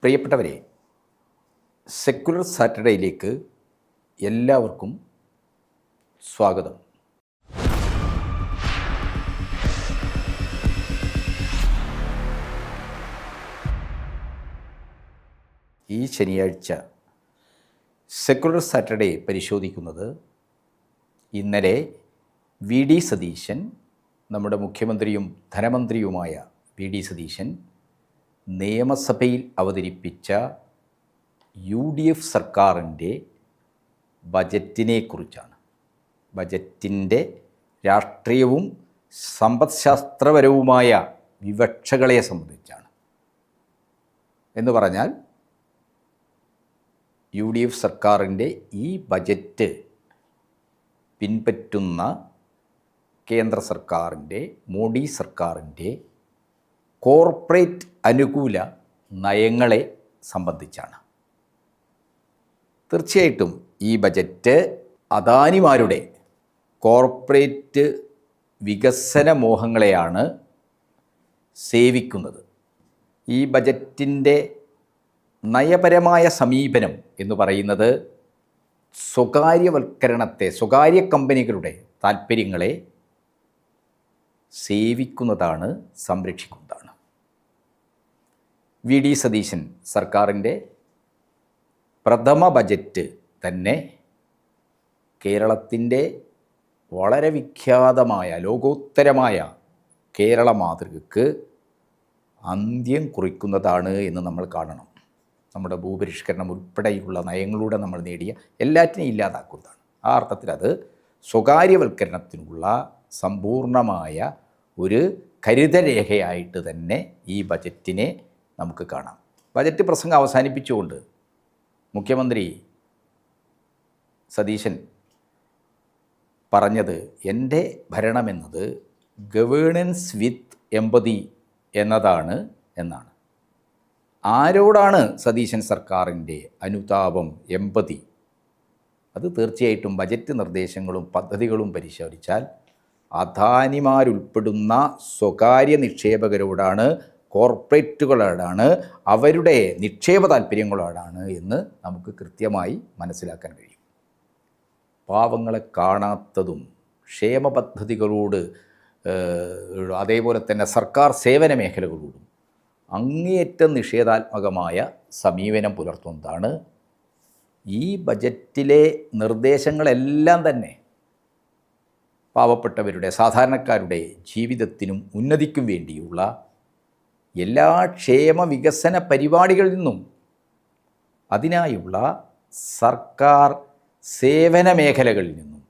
പ്രിയപ്പെട്ടവരെ, സെക്കുലർ സാറ്റർഡേയിലേക്ക് എല്ലാവർക്കും സ്വാഗതം. ഈ ശനിയാഴ്ച സെക്കുലർ സാറ്റർഡേ പരിശോധിക്കുന്നത് ഇന്നലെ വി ഡി സതീശൻ, നമ്മുടെ മുഖ്യമന്ത്രിയും ധനമന്ത്രിയുമായ വി ഡി സതീശൻ നിയമസഭയിൽ അവതരിപ്പിച്ച UDF സർക്കാരിൻ്റെ ബജറ്റിനെക്കുറിച്ചാണ്. ബജറ്റിൻ്റെ രാഷ്ട്രീയവും സമ്പദ്ശാസ്ത്രപരവുമായ വിവക്ഷകളെ സംബന്ധിച്ചാണ്. എന്ന് പറഞ്ഞാൽ UDF സർക്കാരിൻ്റെ ഈ ബജറ്റ് പിൻപറ്റുന്ന കേന്ദ്ര സർക്കാരിൻ്റെ, മോഡി സർക്കാരിൻ്റെ കോർപ്പറേറ്റ് അനുകൂല നയങ്ങളെ സംബന്ധിച്ചാണ്. തീർച്ചയായിട്ടും ഈ ബജറ്റ് അദാനിമാരുടെ കോർപ്പറേറ്റ് വികസന മോഹങ്ങളെയാണ് സേവിക്കുന്നത്. ഈ ബജറ്റിൻ്റെ നയപരമായ സമീപനം എന്ന് പറയുന്നത് സ്വകാര്യ കമ്പനികളുടെ താൽപ്പര്യങ്ങളെ സേവിക്കുന്നതാണ്, സംരക്ഷിക്കുന്നതാണ്. വി ഡി സതീശൻ സർക്കാരിൻ്റെ പ്രഥമ ബജറ്റ് തന്നെ കേരളത്തിൻ്റെ വളരെ വിഖ്യാതമായ ലോകോത്തരമായ കേരള മാതൃകയ്ക്ക് അന്ത്യം കുറിക്കുന്നതാണ് എന്ന് നമ്മൾ കാണണം. നമ്മുടെ ഭൂപരിഷ്കരണം ഉൾപ്പെടെയുള്ള നയങ്ങളിലൂടെ നമ്മൾ നേടിയ എല്ലാറ്റിനെയും ഇല്ലാതാക്കുന്നതാണ്. ആ അർത്ഥത്തിൽ അത് സ്വകാര്യവൽക്കരണത്തിനുള്ള സമ്പൂർണമായ ഒരു കരുതരേഖയായിട്ട് തന്നെ ഈ ബജറ്റിനെ നമുക്ക് കാണാം. ബജറ്റ് പ്രസംഗം അവസാനിപ്പിച്ചുകൊണ്ട് മുഖ്യമന്ത്രി സതീശൻ പറഞ്ഞത്, എൻ്റെ ഭരണമെന്നത് ഗവേണൻസ് വിത്ത് എമ്പതി എന്നാണ്. ആരോടാണ് സതീശൻ സർക്കാരിൻ്റെ അനുതാപം, എമ്പതി? അത് തീർച്ചയായിട്ടും ബജറ്റ് നിർദ്ദേശങ്ങളും പദ്ധതികളും പരിശോധിച്ചാൽ അദാനിമാരുൾപ്പെടുന്ന സ്വകാര്യ നിക്ഷേപകരോടാണ്, കോർപ്പറേറ്റുകളോടാണ്, അവരുടെ നിക്ഷേപ താൽപ്പര്യങ്ങളോടാണ് എന്ന് നമുക്ക് കൃത്യമായി മനസ്സിലാക്കാൻ കഴിയും. പാവങ്ങളെ കാണാത്തതും ക്ഷേമ പദ്ധതികളോട്, അതേപോലെ തന്നെ സർക്കാർ സേവന മേഖലകളോടും അങ്ങേയറ്റം നിഷേധാത്മകമായ സമീപനം പുലർത്തുന്നതാണ്. ഈ ബജറ്റിലെ നിർദ്ദേശങ്ങളെല്ലാം തന്നെ പാവപ്പെട്ടവരുടെ, സാധാരണക്കാരുടെ ജീവിതത്തിനും ഉന്നതിക്കും വേണ്ടിയുള്ള എല്ലാ ക്ഷേമ വികസന പരിപാടികളിൽ നിന്നും അതിനായുള്ള സർക്കാർ സേവന മേഖലകളിൽ നിന്നും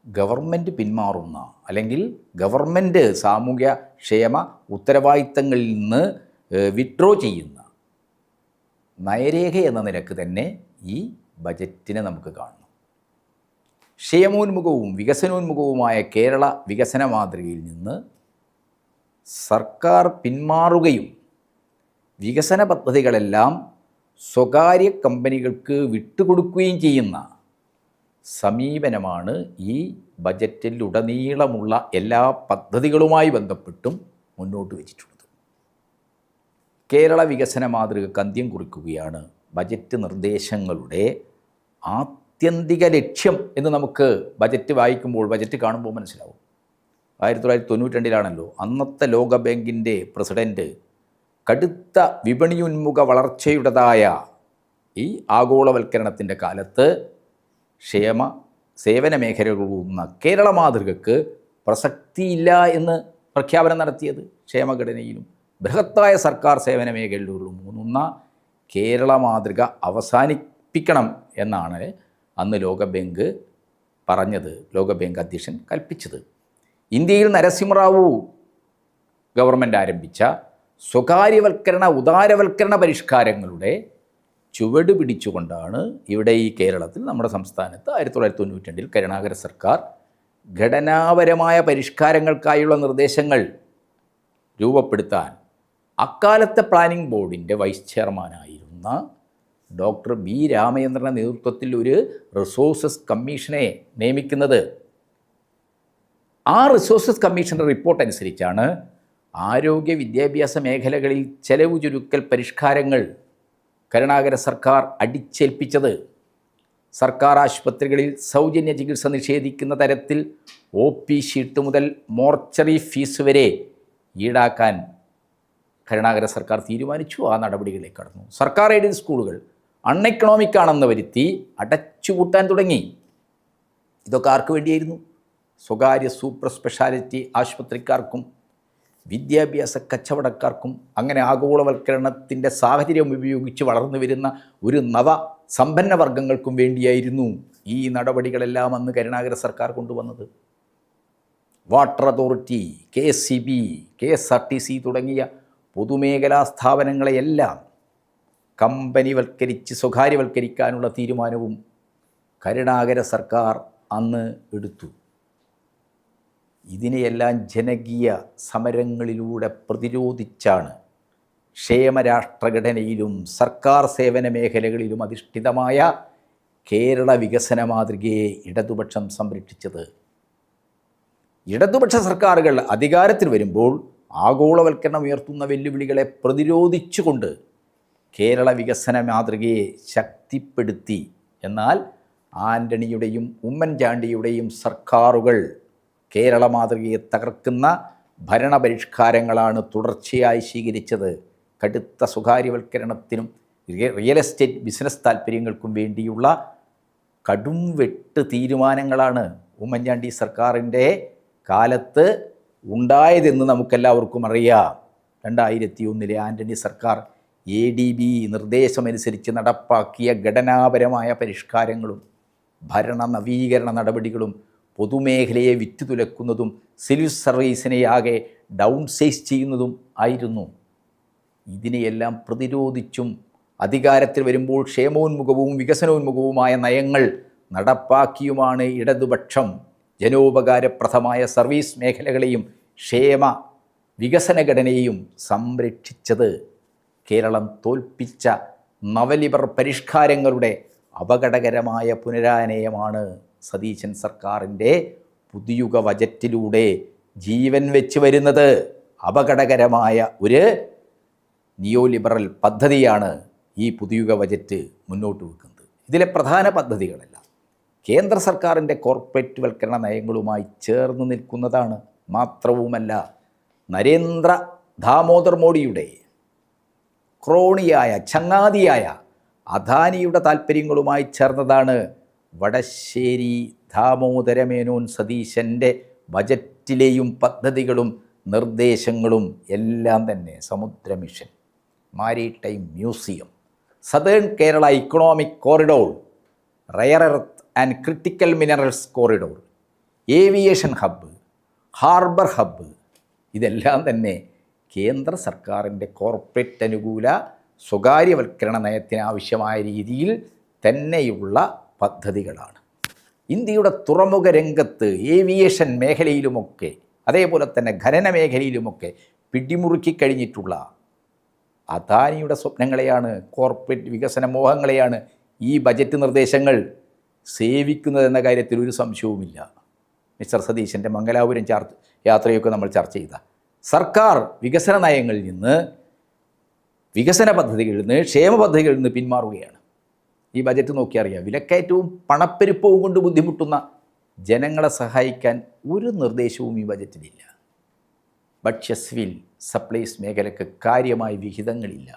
ഗവൺമെൻറ് പിന്മാറുന്ന, അല്ലെങ്കിൽ ഗവൺമെൻറ് സാമൂഹ്യ ക്ഷേമ ഉത്തരവാദിത്തങ്ങളിൽ നിന്ന് വിഡ്രോ ചെയ്യുന്ന നയരേഖ എന്ന നിലക്ക് തന്നെ ഈ ബജറ്റിനെ നമുക്ക് കാണുന്നു. ക്ഷേമോന്മുഖവും വികസനോന്മുഖവുമായ കേരള വികസന മാതൃകയിൽ നിന്ന് സർക്കാർ പിന്മാറുകയും വികസന പദ്ധതികളെല്ലാം സ്വകാര്യ കമ്പനികൾക്ക് വിട്ടുകൊടുക്കുകയും ചെയ്യുന്ന സമീപനമാണ് ഈ ബജറ്റിലുടനീളമുള്ള എല്ലാ പദ്ധതികളുമായി ബന്ധപ്പെട്ടും മുന്നോട്ട് വച്ചിട്ടുള്ളത്. കേരള വികസന മാതൃകയ്ക്ക് അന്ത്യം കുറിക്കുകയാണ് ബജറ്റ് നിർദ്ദേശങ്ങളുടെ ആത്യന്തിക ലക്ഷ്യം എന്ന് നമുക്ക് ബജറ്റ് വായിക്കുമ്പോൾ, ബജറ്റ് കാണുമ്പോൾ മനസ്സിലാവും. 1992 അന്നത്തെ ലോകബാങ്കിൻ്റെ പ്രസിഡൻറ്റ് കടുത്ത വിപണിയുന്മുഖ വളർച്ചയുടേതായ ഈ ആഗോളവൽക്കരണത്തിൻ്റെ കാലത്ത് സേവന മേഖലകളുന്ന കേരള മാതൃകയ്ക്ക് പ്രസക്തിയില്ല എന്ന് പ്രഖ്യാപനം നടത്തിയത്. ക്ഷേമഘടനയിലും ബൃഹത്തായ സർക്കാർ സേവന മേഖലകളിലും ഊന്നുന്ന കേരള മാതൃക അവസാനിപ്പിക്കണം എന്നാണ് അന്ന് ലോകബാങ്ക് പറഞ്ഞത്, ലോകബാങ്ക് അധ്യക്ഷൻ കൽപ്പിച്ചത്. ഇന്ത്യയിൽ നരസിംഹറാവു ഗവൺമെൻറ് ആരംഭിച്ച സ്വകാര്യവൽക്കരണ, ഉദാരവൽക്കരണ പരിഷ്കാരങ്ങളുടെ ചുവട് പിടിച്ചുകൊണ്ടാണ് ഇവിടെ ഈ കേരളത്തിൽ, നമ്മുടെ സംസ്ഥാനത്ത് 1992 കരുണാകര സർക്കാർ ഘടനാപരമായ പരിഷ്കാരങ്ങൾക്കായുള്ള നിർദ്ദേശങ്ങൾ രൂപപ്പെടുത്താൻ അക്കാലത്തെ പ്ലാനിംഗ് ബോർഡിൻ്റെ വൈസ് ചെയർമാനായിരുന്ന ഡോക്ടർ ബി രാമചന്ദ്രൻ്റെ നേതൃത്വത്തിൽ ഒരു റിസോഴ്സസ് കമ്മീഷനെ നിയമിക്കുന്നത്. ആ റിസോഴ്സസ് കമ്മീഷൻ്റെ റിപ്പോർട്ട് അനുസരിച്ചാണ് ആരോഗ്യ വിദ്യാഭ്യാസ മേഖലകളിൽ ചെലവ് ചുരുക്കൽ പരിഷ്കാരങ്ങൾ കരുണാകര സർക്കാർ അടിച്ചേൽപ്പിച്ചത് സർക്കാർ ആശുപത്രികളിൽ സൗജന്യ ചികിത്സ നിഷേധിക്കുന്ന തരത്തിൽ OP ഷീട്ട് മുതൽ മോർച്ചറി ഫീസ് വരെ ഈടാക്കാൻ കരുണാകര സർക്കാർ തീരുമാനിച്ചു. ആ നടപടികളിലേക്ക് കടന്നു. സർക്കാർ എയ്ഡഡ് സ്കൂളുകൾ അൺഎക്കണോമിക് ആണെന്ന് വരുത്തി അടച്ചുപൂട്ടാൻ തുടങ്ങി. ഇതൊക്കെ ആർക്ക് വേണ്ടിയായിരുന്നു? സ്വകാര്യ സൂപ്പർ സ്പെഷ്യാലിറ്റി ആശുപത്രിക്കാർക്കും വിദ്യാഭ്യാസ കച്ചവടക്കാർക്കും അങ്ങനെ ആഗോളവൽക്കരണത്തിൻ്റെ സാഹചര്യം ഉപയോഗിച്ച് വളർന്നു വരുന്ന ഒരു സമ്പന്ന വർഗങ്ങൾക്കും വേണ്ടിയായിരുന്നു ഈ നടപടികളെല്ലാം അന്ന് കരുണാകര സർക്കാർ കൊണ്ടുവന്നത്. വാട്ടർ അതോറിറ്റി, KSEB, KSRTC തുടങ്ങിയ പൊതുമേഖലാ സ്ഥാപനങ്ങളെയെല്ലാം കമ്പനിവൽക്കരിച്ച് സ്വകാര്യവൽക്കരിക്കാനുള്ള തീരുമാനവും കരുണാകര സർക്കാർ അന്ന് എടുത്തു. ഇതിനെയെല്ലാം ജനകീയ സമരങ്ങളിലൂടെ പ്രതിരോധിച്ചാണ് ക്ഷേമരാഷ്ട്രഘടനയിലും സർക്കാർ സേവന മേഖലകളിലും അധിഷ്ഠിതമായ കേരള വികസന മാതൃകയെ ഇടതുപക്ഷം സംരക്ഷിച്ചത്. ഇടതുപക്ഷ സർക്കാരുകൾ അധികാരത്തിൽ വരുമ്പോൾ ആഗോളവൽക്കരണം ഉയർത്തുന്ന വെല്ലുവിളികളെ പ്രതിരോധിച്ചുകൊണ്ട് കേരള വികസന മാതൃകയെ ശക്തിപ്പെടുത്തി. എന്നാൽ ആൻ്റണിയുടെയും ഉമ്മൻചാണ്ടിയുടെയും സർക്കാരുകൾ കേരള മാതൃകയെ തകർക്കുന്ന ഭരണപരിഷ്കാരങ്ങളാണ് തുടർച്ചയായി സ്വീകരിച്ചത്. കടുത്ത സ്വകാര്യവൽക്കരണത്തിനും റിയൽ എസ്റ്റേറ്റ് ബിസിനസ് താൽപ്പര്യങ്ങൾക്കും വേണ്ടിയുള്ള കടും വെട്ട് തീരുമാനങ്ങളാണ് ഉമ്മൻചാണ്ടി സർക്കാരിൻ്റെ കാലത്ത് ഉണ്ടായതെന്ന് നമുക്കെല്ലാവർക്കും അറിയാം. 2001 ആൻ്റണി സർക്കാർ ADB നിർദ്ദേശമനുസരിച്ച് നടപ്പാക്കിയ ഘടനാപരമായ പരിഷ്കാരങ്ങളും ഭരണ നവീകരണ നടപടികളും പൊതുമേഖലയെ വിറ്റുതുലക്കുന്നതും സിവിൽ സർവീസിനെയാകെ ഡൗൺ സൈസ് ചെയ്യുന്നതും ആയിരുന്നു. ഇതിനെയെല്ലാം പ്രതിരോധിച്ചും അധികാരത്തിൽ വരുമ്പോൾ ക്ഷേമോന്മുഖവും വികസനോന്മുഖവുമായ നയങ്ങൾ നടപ്പാക്കിയുമാണ് ഇടതുപക്ഷം ജനോപകാരപ്രദമായ സർവീസ് മേഖലകളെയും ക്ഷേമ വികസന ഘടനയെയും സംരക്ഷിച്ചത്. കേരളം തോൽപ്പിച്ച നവലിബർ പരിഷ്കാരങ്ങളുടെ അപകടകരമായ പുനരാനയമാണ് സതീശൻ സർക്കാരിൻ്റെ പുതുയുഗ ബജറ്റിലൂടെ ജീവൻ വെച്ച് വരുന്നത്. അപകടകരമായ ഒരു നിയോലിബറൽ പദ്ധതിയാണ് ഈ പുതുയുഗ ബജറ്റ് മുന്നോട്ട് വെക്കുന്നത്. ഇതിലെ പ്രധാന പദ്ധതികളെല്ലാം കേന്ദ്ര സർക്കാരിൻ്റെ കോർപ്പറേറ്റ് വൽക്കരണ നയങ്ങളുമായി ചേർന്ന് നിൽക്കുന്നതാണ്. മാത്രവുമല്ല, നരേന്ദ്ര ദാമോദർ മോഡിയുടെ ക്രോണിയായ ചങ്ങാതിയായ അദാനിയുടെ താൽപ്പര്യങ്ങളുമായി ചേർന്നതാണ്. വടശ്ശേരി ദാമോദരമേനോൻ സതീശൻ്റെ ബജറ്റിലെയും പദ്ധതികളും നിർദ്ദേശങ്ങളും എല്ലാം തന്നെ സമുദ്ര mission, maritime museum, southern Kerala economic corridor, rare earth and critical minerals corridor, aviation hub, harbour hub, ഇതെല്ലാം തന്നെ കേന്ദ്ര സർക്കാരിൻ്റെ കോർപ്പറേറ്റ് അനുകൂല സ്വകാര്യവൽക്കരണ നയത്തിനാവശ്യമായ രീതിയിൽ തന്നെയുള്ള പദ്ധതികളാണ്. ഇന്ത്യയുടെ തുറമുഖ രംഗത്ത് ഏവിയേഷൻ മേഖലയിലുമൊക്കെ അതേപോലെ തന്നെ ഖനന മേഖലയിലുമൊക്കെ പിടിമുറുക്കി കഴിഞ്ഞിട്ടുള്ള അദാനിയുടെ സ്വപ്നങ്ങളെയാണ്, കോർപ്പറേറ്റ് വികസന മോഹങ്ങളെയാണ് ഈ ബജറ്റ് നിർദ്ദേശങ്ങൾ സേവിക്കുന്നതെന്ന കാര്യത്തിൽ ഒരു സംശയവുമില്ല. മിസ്റ്റർ സതീശൻ്റെ മംഗലാപുരം യാത്രയൊക്കെ നമ്മൾ ചർച്ച ചെയ്ത സർക്കാർ വികസന നയങ്ങളിൽ നിന്ന്, വികസന പദ്ധതികളിൽ നിന്ന്, ക്ഷേമ പദ്ധതികളിൽ നിന്ന് പിന്മാറുകയാണ്. ഈ ബജറ്റ് നോക്കിയറിയാം. വിലക്കയറ്റവും പണപ്പെരുപ്പവും കൊണ്ട് ബുദ്ധിമുട്ടുന്ന ജനങ്ങളെ സഹായിക്കാൻ ഒരു നിർദ്ദേശവും ഈ ബജറ്റിലില്ല. ഭക്ഷ്യ സിവിൽ സപ്ലൈസ് മേഖലയ്ക്ക് കാര്യമായ വിഹിതങ്ങളില്ല.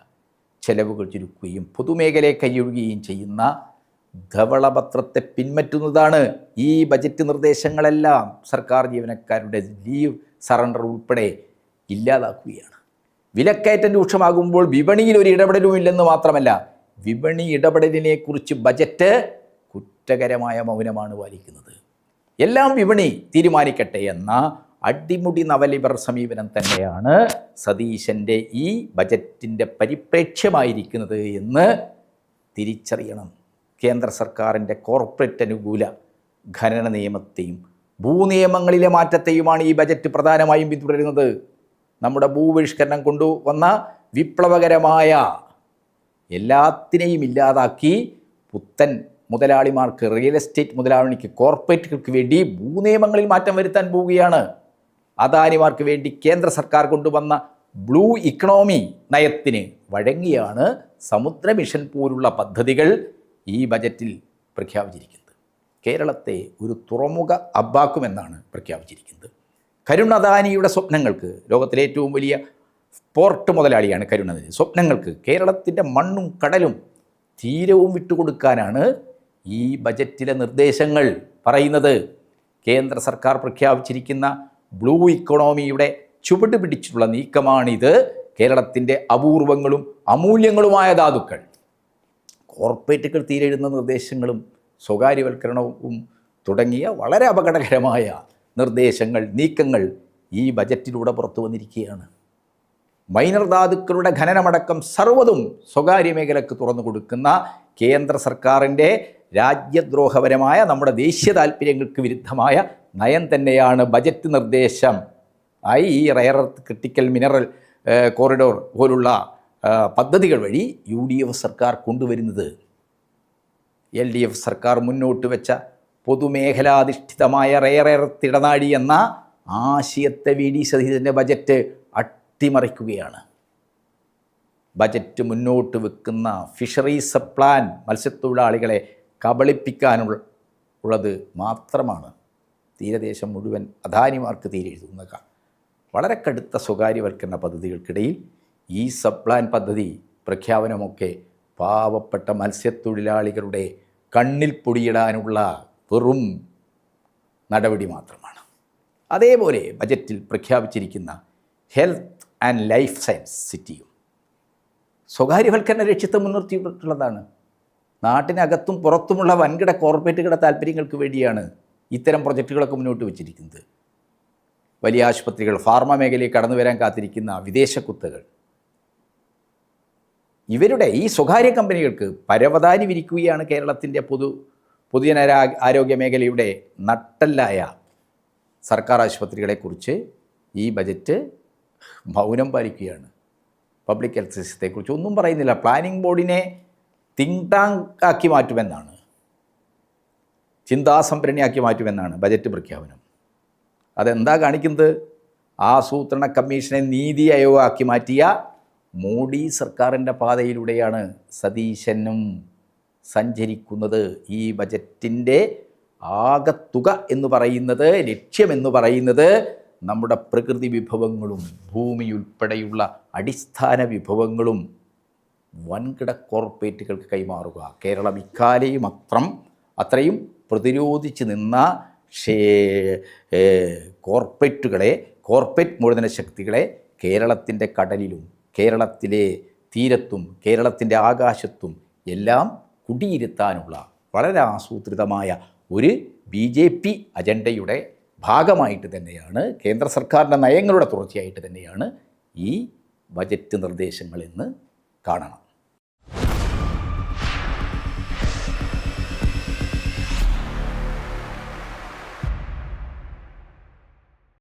ചെലവുകൾ ചുരുക്കുകയും പൊതുമേഖലയെ കൈയൊഴുകുകയും ചെയ്യുന്ന ധവളപത്രത്തെ പിൻപറ്റുന്നതാണ് ഈ ബജറ്റ് നിർദ്ദേശങ്ങളെല്ലാം. സർക്കാർ ജീവനക്കാരുടെ ലീവ് സറണ്ടർ ഉൾപ്പെടെ ഇല്ലാതാക്കുകയാണ്. വിലക്കയറ്റം രൂക്ഷമാകുമ്പോൾ വിപണിയിൽ ഒരു ഇടപെടലുമില്ലെന്ന് മാത്രമല്ല, വിപണി ഇടപെടലിനെക്കുറിച്ച് ബജറ്റ് കുറ്റകരമായ മൗനമാണ് പാലിക്കുന്നത്. എല്ലാം വിപണി തീരുമാനിക്കട്ടെ എന്ന അടിമുടി നവലിബർ സമീപനം തന്നെയാണ് സതീശൻ്റെ ഈ ബജറ്റിൻ്റെ പരിപ്രേക്ഷ്യമായിരിക്കുന്നത് എന്ന് തിരിച്ചറിയണം. കേന്ദ്ര സർക്കാരിൻ്റെ കോർപ്പറേറ്റ് അനുകൂല ഖനന നിയമത്തെയും ഭൂനിയമങ്ങളിലെ മാറ്റത്തെയുമാണ് ഈ ബജറ്റ് പ്രധാനമായും പിന്തുടരുന്നത്. നമ്മുടെ ഭൂപരിഷ്കരണം കൊണ്ടുവന്ന വിപ്ലവകരമായ എല്ലാത്തിനെയും ഇല്ലാതാക്കി പുത്തൻ മുതലാളിമാർക്ക്, റിയൽ എസ്റ്റേറ്റ് മുതലാളിക്ക്, കോർപ്പറേറ്റുകൾക്ക് വേണ്ടി ഭൂനിയമങ്ങളിൽ മാറ്റം വരുത്താൻ പോവുകയാണ്. അദാനിമാർക്ക് വേണ്ടി കേന്ദ്ര സർക്കാർ കൊണ്ടുവന്ന ബ്ലൂ ഇക്കണോമി നയത്തിന് വഴങ്ങിയാണ് സമുദ്ര മിഷൻ പോലുള്ള പദ്ധതികൾ ഈ ബജറ്റിൽ പ്രഖ്യാപിച്ചിരിക്കുന്നത്. കേരളത്തെ ഒരു തുറമുഖ ഹബ്ബാക്കുമെന്നാണ് പ്രഖ്യാപിച്ചിരിക്കുന്നത്. കരുൺ അദാനിയുടെ സ്വപ്നങ്ങൾക്ക്, ലോകത്തിലെ ഏറ്റവും വലിയ പോർട്ട് മുതലാളിയാണ് കരുൺ അദാനി, സ്വപ്നങ്ങൾക്ക് കേരളത്തിൻ്റെ മണ്ണും കടലും തീരവും വിട്ടുകൊടുക്കാനാണ് ഈ ബജറ്റിലെ നിർദ്ദേശങ്ങൾ പറയുന്നത്. കേന്ദ്ര സർക്കാർ പ്രഖ്യാപിച്ചിരിക്കുന്ന ബ്ലൂ ഇക്കോണമിയുടെ ചുവട് പിടിച്ചിട്ടുള്ള നീക്കമാണിത്. കേരളത്തിൻ്റെ അപൂർവങ്ങളും അമൂല്യങ്ങളുമായ ധാതുക്കൾ, കോർപ്പറേറ്റുകൾ തീരെഴുന്ന നിർദ്ദേശങ്ങളും സ്വകാര്യവൽക്കരണവും തുടങ്ങിയ വളരെ അപകടകരമായ നിർദ്ദേശങ്ങൾ, നീക്കങ്ങൾ ഈ ബജറ്റിലൂടെ പുറത്തു വന്നിരിക്കുകയാണ്. മൈനർ ധാതുക്കളുടെ ഖനനമടക്കം സർവ്വതും സ്വകാര്യ മേഖലയ്ക്ക് തുറന്നു കൊടുക്കുന്ന കേന്ദ്ര സർക്കാരിൻ്റെ രാജ്യദ്രോഹപരമായ, നമ്മുടെ ദേശീയ താൽപ്പര്യങ്ങൾക്ക് വിരുദ്ധമായ നയം തന്നെയാണ് ബജറ്റ് നിർദ്ദേശം ആയി ഈ rare earth critical mineral corridor പോലുള്ള പദ്ധതികൾ വഴി UDF സർക്കാർ കൊണ്ടുവരുന്നത്. LDF സർക്കാർ മുന്നോട്ട് വെച്ച പൊതുമേഖലാധിഷ്ഠിതമായ റയർ എർത്ത് ഇടനാഴി എന്ന ആശയത്തെ VD സതീശൻ്റെ ബജറ്റ് അട്ടിമറിക്കുകയാണ്. ബജറ്റ് മുന്നോട്ട് വെക്കുന്ന ഫിഷറീസ് പ്ലാൻ മത്സ്യത്തൊഴിലാളികളെ കബളിപ്പിക്കാനുള്ളത് മാത്രമാണ്. തീരദേശം മുഴുവൻ അദാനിമാർക്ക് തീരെഴുതുന്ന വളരെ കടുത്ത സ്വകാര്യവൽക്കരണ പദ്ധതികൾക്കിടയിൽ ഈ സബ്പ്ലാൻ പദ്ധതി പ്രഖ്യാപനമൊക്കെ പാവപ്പെട്ട മത്സ്യത്തൊഴിലാളികളുടെ കണ്ണിൽ പൊടിയിടാനുള്ള വെറും നടപടി മാത്രമാണ്. അതേപോലെ ബജറ്റിൽ പ്രഖ്യാപിച്ചിരിക്കുന്ന ഹെൽത്ത് ആൻഡ് ലൈഫ് സയൻസ് സിറ്റിയും സ്വകാര്യവൽക്കരണ ലക്ഷ്യത്തെ മുൻനിർത്തിയിട്ടുള്ളതാണ്. നാട്ടിനകത്തും പുറത്തുമുള്ള വൻകിട കോർപ്പറേറ്റുകളുടെ താല്പര്യങ്ങൾക്ക് വേണ്ടിയാണ് ഇത്തരം പ്രൊജക്റ്റുകളൊക്കെ മുന്നോട്ട് വച്ചിരിക്കുന്നത്. വലിയ ആശുപത്രികൾ, ഫാർമ മേഖലയിൽ കടന്നു വരാൻ കാത്തിരിക്കുന്ന വിദേശ കുത്തകൾ, ഇവരുടെ ഈ സ്വകാര്യ കമ്പനികൾക്ക് പരവതാനി വിരിക്കുകയാണ് കേരളത്തിൻ്റെ പൊതുജന ആരോഗ്യ മേഖലയുടെ നട്ടെല്ലായ സർക്കാർ ആശുപത്രികളെക്കുറിച്ച് ഈ ബജറ്റ് മൗനം പാലിക്കുകയാണ്. പബ്ലിക് ഹെൽത്ത് സിസ്റ്റത്തെക്കുറിച്ച് ഒന്നും പറയുന്നില്ല. പ്ലാനിംഗ് ബോർഡിനെ തിങ്ക് ടാങ്ക് ആക്കി മാറ്റുമെന്നാണ്, ചിന്താസംഭരണിയാക്കി മാറ്റുമെന്നാണ് ബജറ്റ് പ്രഖ്യാപനം. അതെന്താ കാണിക്കുന്നത്? ആസൂത്രണ കമ്മീഷനെ നീതി ആയോഗാക്കി മാറ്റിയ മോഡി സർക്കാരിൻ്റെ പാതയിലൂടെയാണ് സതീശനും സഞ്ചരിക്കുന്നത്. ഈ ബജറ്റിൻ്റെ ആകത്തുക എന്ന് പറയുന്നത്, ലക്ഷ്യമെന്ന് പറയുന്നത് നമ്മുടെ പ്രകൃതി വിഭവങ്ങളും ഭൂമി ഉൾപ്പെടെയുള്ള അടിസ്ഥാന വിഭവങ്ങളും വൻകിട കോർപ്പറേറ്റുകൾക്ക് കൈമാറുക. കേരളം ഇക്കാലയും അത്രയും പ്രതിരോധിച്ച് നിന്ന കോർപ്പറേറ്റ് മൂലധന ശക്തികളെ കേരളത്തിൻ്റെ കടലിലും കേരളത്തിലെ തീരത്തും കേരളത്തിൻ്റെ ആകാശത്തും എല്ലാം കുടിയിരുത്താനുള്ള വളരെ ആസൂത്രിതമായ ഒരു BJP അജണ്ടയുടെ ഭാഗമായിട്ട് തന്നെയാണ്, കേന്ദ്ര സർക്കാരിൻ്റെ നയങ്ങളുടെ തുടർച്ചയായിട്ട് തന്നെയാണ് ഈ ബജറ്റ് നിർദ്ദേശങ്ങളെന്ന് കാണണം.